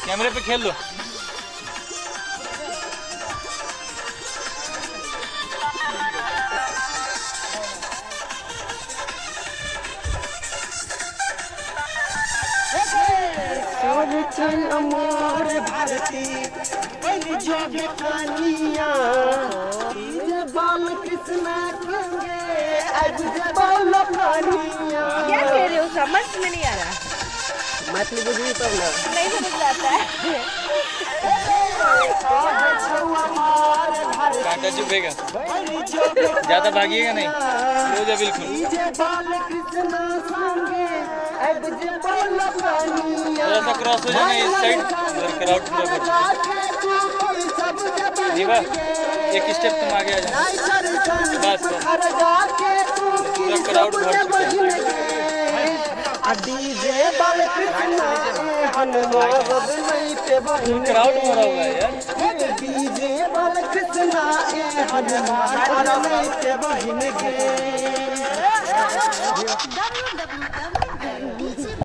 कैमरे पे खेल लो। अमर भारती जोग कहानिया बाल कृष्णा कंगे बाल कहानिया। क्या कह रहे हो, समझ में नहीं आ रहा। मैथिली बुझी तब ना नहीं समझ आता है। कांटा चुभेगा, ज्यादा भागिएगा नहीं, रो जा बिल्कुल। थोड़ा सा क्रॉस हो जाएगा इस साइड, क्राउड पूरा जीवा, एक स्टेप तुम आगे आ जाओ, बस पूरा क्राउड भर चुका है। क्राउड भरा हुआ है यार।